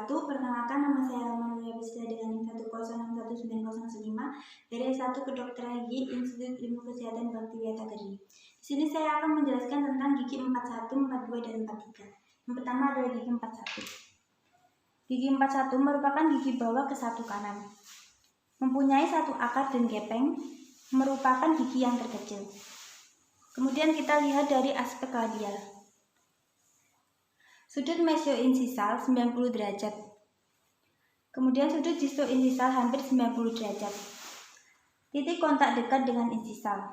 1. Perkenalkan, nama saya Manulia Bisda dengan 1061905 dari S1 Kedokteran Gigi Institut Ilmu Kesehatan Baktiwiyata Kediri. Di sini saya akan menjelaskan tentang gigi 41, 42, dan 43. Yang pertama adalah gigi 41. Gigi 41 merupakan gigi bawah ke satu kanan. Mempunyai satu akar dan gepeng, merupakan gigi yang terkecil. Kemudian kita lihat dari aspek labial. Sudut mesioinsisal 90 derajat. Kemudian sudut distoinsisal hampir 90 derajat. Titik kontak dekat dengan insisal.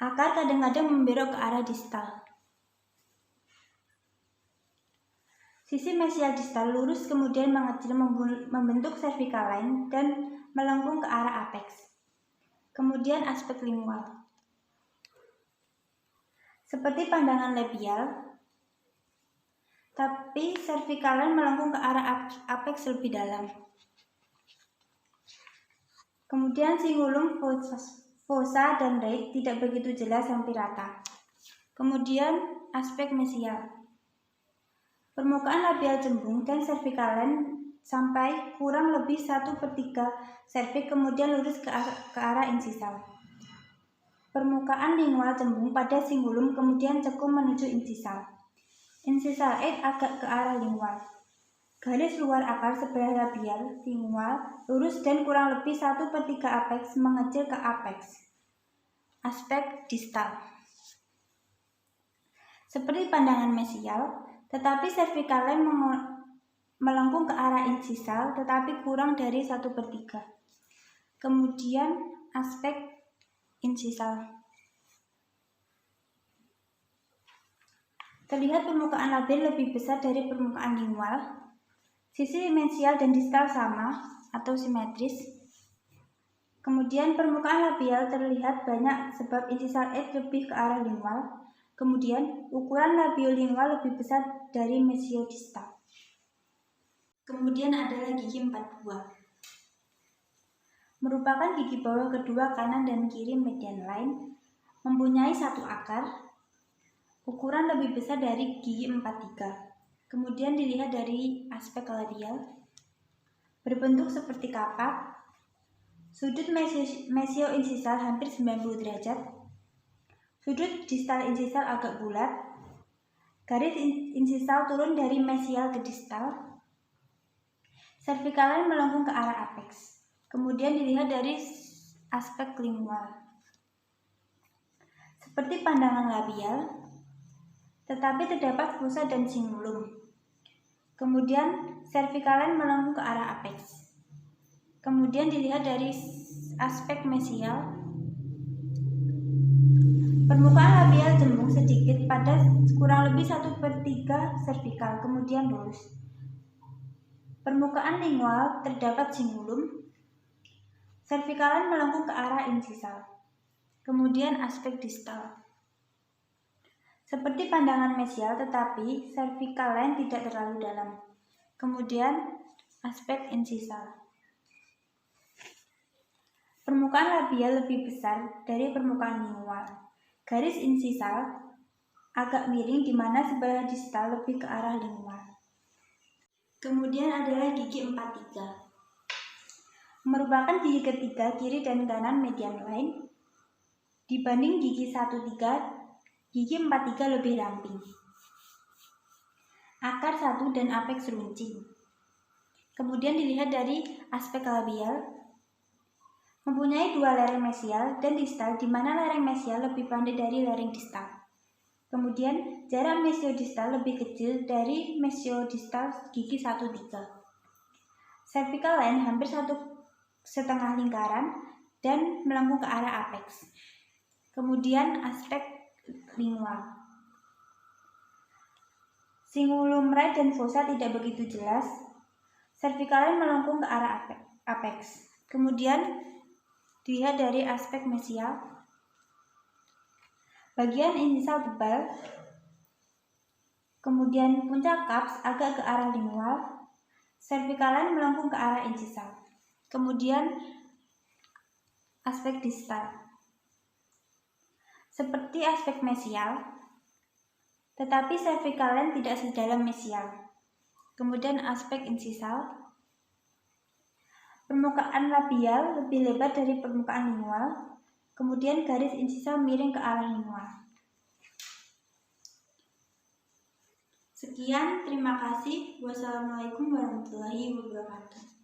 Akar kadang-kadang membelok ke arah distal. Sisi mesial distal lurus kemudian mengecil membentuk cervical line dan melengkung ke arah apex. Kemudian aspek lingual. Seperti pandangan labial, tapi cervical line melengkung ke arah apex lebih dalam. Kemudian cingulum, fossa, dan rake tidak begitu jelas hampir rata. Kemudian aspek mesial. Permukaan labial cembung dan cervical line sampai kurang lebih 1/3 cervix kemudian lurus ke arah insisal. Permukaan lingual cembung pada cingulum kemudian cekung menuju insisal. Insisal 8 agak ke arah lingual. Garis luar akar sebelah labial, lingual, lurus dan kurang lebih 1/3 apex mengecil ke apex. Aspek distal. Seperti pandangan mesial, tetapi cervical line melengkung ke arah insisal tetapi kurang dari 1/3. Kemudian aspek insisal. Terlihat permukaan labial lebih besar dari permukaan lingual. Sisi mesial dan distal sama atau simetris. Kemudian permukaan labial terlihat banyak sebab insisal 8 lebih ke arah lingual. Kemudian ukuran labiolingual lebih besar dari mesiodistal. Kemudian adalah gigi 42. Merupakan gigi bawah kedua kanan dan kiri median line. Mempunyai satu akar. Ukuran lebih besar dari gigi 43. Kemudian dilihat dari aspek labial. Berbentuk seperti kapak. Sudut mesioinsisal hampir 90 derajat. Sudut distal insisal agak bulat. Garis insisal turun dari mesial ke distal. Cervical line melengkung ke arah apex. Kemudian dilihat dari aspek lingual. Seperti pandangan labial, tetapi terdapat fossa dan cingulum. Kemudian cervical line melengkung ke arah apex. Kemudian dilihat dari aspek mesial. Permukaan labial cembung sedikit pada kurang lebih 1/3 cervical, kemudian lurus. Permukaan lingual terdapat cingulum. Cervical line melengkung ke arah insisal. Kemudian aspek distal. Seperti pandangan mesial tetapi cervical line tidak terlalu dalam. Kemudian aspek insisal. Permukaan labial lebih besar dari permukaan lingual. Garis insisal agak miring di mana sebelah distal lebih ke arah lingual. Kemudian adalah gigi 43. Merupakan gigi ketiga kiri dan kanan median line. Dibanding gigi 13, gigi 43 lebih ramping. Akar 1 dan apex runcing. Kemudian dilihat dari aspek labial. Mempunyai dua lereng mesial dan distal di mana lereng mesial lebih pendek dari lereng distal. Kemudian jarak mesiodistal lebih kecil dari mesiodistal gigi 13. Cervical line hampir 1,5 lingkaran dan melengkung ke arah apex. Kemudian aspek lingual. Cingulum right dan fossa tidak begitu jelas. Cervical line melengkung ke arah apex. Kemudian dilihat dari aspek mesial. Bagian insisal tebal. Kemudian puncak cups agak ke arah lingual. Cervical line melengkung ke arah insisal. Kemudian aspek distal. Seperti aspek mesial, tetapi cervical line tidak sedalam mesial. Kemudian aspek insisal. Permukaan labial lebih lebar dari permukaan lingual. Kemudian garis insisal miring ke arah lingual. Sekian, terima kasih. Wassalamualaikum warahmatullahi wabarakatuh.